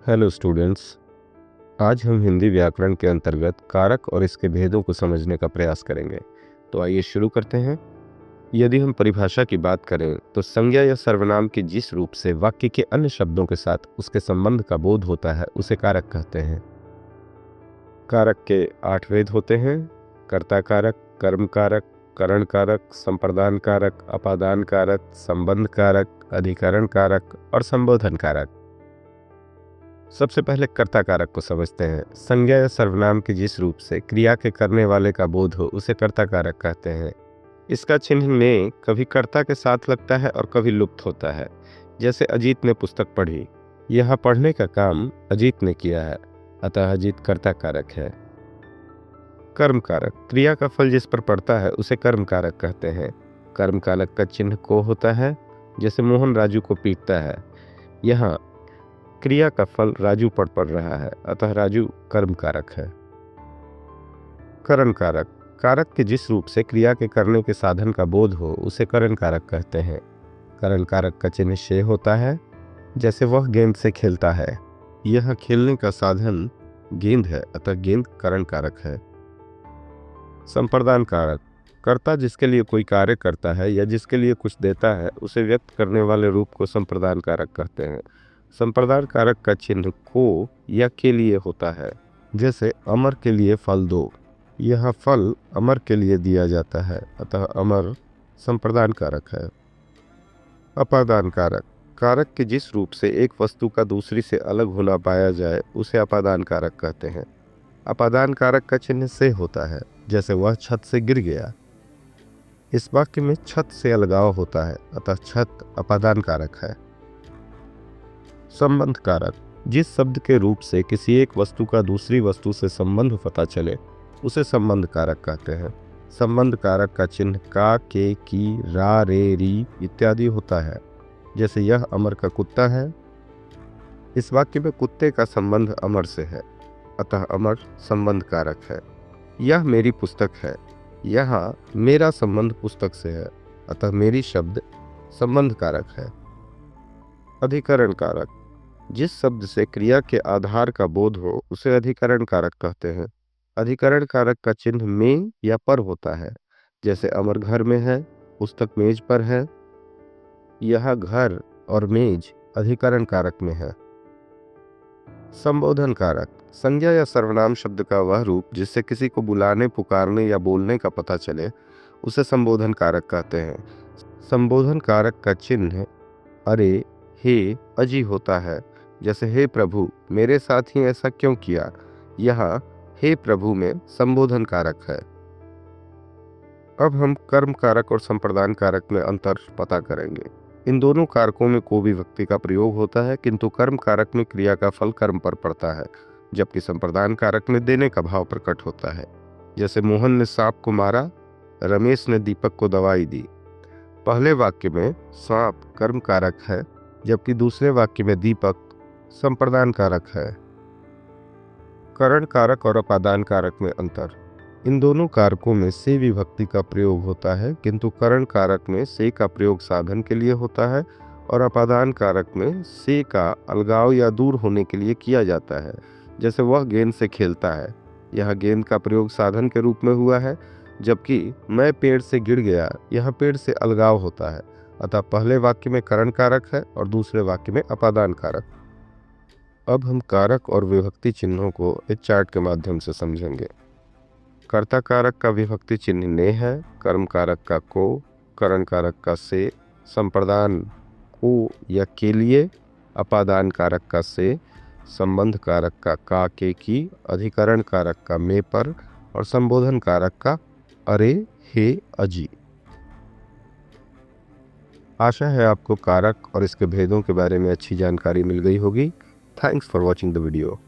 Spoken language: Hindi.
Hello students. आज हम हिंदी व्याकरण के अंतर्गत कारक और इसके भेदों को समझने का प्रयास करेंगे। तो आइए शुरू करते हैं। यदि हम परिभाषा की बात करें तो संज्ञा या सर्वनाम के जिस रूप से वाक्य के अन्य शब्दों के साथ उसके संबंध का बोध होता है उसे कारक कहते हैं। कारक के 8 भेद होते हैं: कर्ता कारक, कर्म कारक, करण कारक, संप्रदान कारक, अपादान कारक, संबंध कारक, अधिकरण कारक और संबोधन कारक। सबसे पहले कर्ता कारक को समझते हैं। संज्ञा या सर्वनाम के जिस रूप से क्रिया के करने वाले का बोध हो उसे कर्ता कारक कहते हैं। इसका चिन्ह में कभी कर्ता के साथ लगता है और कभी लुप्त होता है। जैसे अजीत ने पुस्तक पढ़ी, यह पढ़ने का काम अजीत ने किया है, अतः अजीत कर्ता कारक है। कर्म कारक, क्रिया का फल जिस पर पड़ता है उसे कर्म कारक कहते हैं। कर्म कारक का चिन्ह को होता है। जैसे मोहन राजू को पीटता है, यहाँ क्रिया का फल राजू पर पड़ रहा है, अतः राजू कर्म कारक है। करण कारक, कारक के जिस रूप से क्रिया के करने के साधन का बोध हो उसे करण कारक कहते हैं। करण कारक का चिन्ह शे होता है। जैसे वह गेंद से खेलता है, यह खेलने का साधन गेंद है, अतः गेंद करण कारक है। संप्रदान कारक, कर्ता जिसके लिए कोई कार्य करता है या जिसके लिए कुछ देता है उसे व्यक्त करने वाले रूप को संप्रदान कारक कहते हैं। संप्रदान कारक का चिन्ह को या के लिए होता है। जैसे अमर के लिए फल दो, यह फल अमर के लिए दिया जाता है, अतः अमर संप्रदान कारक है। अपादान कारक, कारक के जिस रूप से एक वस्तु का दूसरी से अलग होना पाया जाए उसे अपादान कारक कहते हैं। अपादान कारक का चिन्ह से होता है। जैसे वह छत से गिर गया, इस वाक्य में छत से अलगाव होता है, अतः छत अपादान कारक है। संबंध कारक, जिस शब्द के रूप से किसी एक वस्तु का दूसरी वस्तु से संबंध पता चले उसे संबंध कारक कहते हैं। संबंध कारक का चिन्ह का, के, की, रा, रे, री इत्यादि होता है। जैसे यह अमर का कुत्ता है, इस वाक्य में कुत्ते का संबंध अमर से है, अतः अमर संबंध कारक है। यह मेरी पुस्तक है, यहाँ मेरा संबंध पुस्तक से है, अतः मेरी शब्द संबंध कारक है। अधिकरण कारक, जिस शब्द से क्रिया के आधार का बोध हो उसे अधिकरण कारक कहते हैं। अधिकरण कारक का चिन्ह में या पर होता है। जैसे अमर घर में है, पुस्तक मेज पर है, यह घर और मेज अधिकरण कारक में है। संबोधन कारक, संज्ञा या सर्वनाम शब्द का वह रूप जिससे किसी को बुलाने, पुकारने या बोलने का पता चले उसे संबोधन कारक कहते हैं। संबोधन कारक का चिन्ह अरे, हे, अजी होता है। जैसे हे प्रभु, मेरे साथ ही ऐसा क्यों किया, यहाँ हे प्रभु में संबोधन कारक है। अब हम कर्म कारक और संप्रदान कारक में अंतर पता करेंगे। इन दोनों कारकों में को विभक्ति का प्रयोग होता है, किंतु कर्म कारक में क्रिया का फल कर्म पर पड़ता है, जबकि संप्रदान कारक में देने का भाव प्रकट होता है। जैसे मोहन ने सांप को मारा, रमेश ने दीपक को दवाई दी। पहले वाक्य में सांप कर्म कारक है, जबकि दूसरे वाक्य में दीपक संप्रदान कारक है। करण कारक और अपादान कारक में अंतर। इन दोनों कारकों में से विभक्ति का प्रयोग होता है, किंतु करण कारक में से का प्रयोग साधन के लिए होता है और अपादान कारक में से का अलगाव या दूर होने के लिए किया जाता है। जैसे वह गेंद से खेलता है, यह गेंद का प्रयोग साधन के रूप में हुआ है, जबकि मैं पेड़ से गिर गया, यह पेड़ से अलगाव होता है, अतः पहले वाक्य में करण कारक है और दूसरे वाक्य में अपादान कारक। अब हम कारक और विभक्ति चिन्हों को इस चार्ट के माध्यम से समझेंगे। कर्ता कारक का विभक्ति चिन्ह ने है, कर्म कारक का को, करण कारक का से, संप्रदान को या के लिए, अपादान कारक का से, संबंध कारक का के, की, अधिकरण कारक का में पर और संबोधन कारक का अरे, हे, अजी। आशा है आपको कारक और इसके भेदों के बारे में अच्छी जानकारी मिल गई होगी। Thanks for watching the video.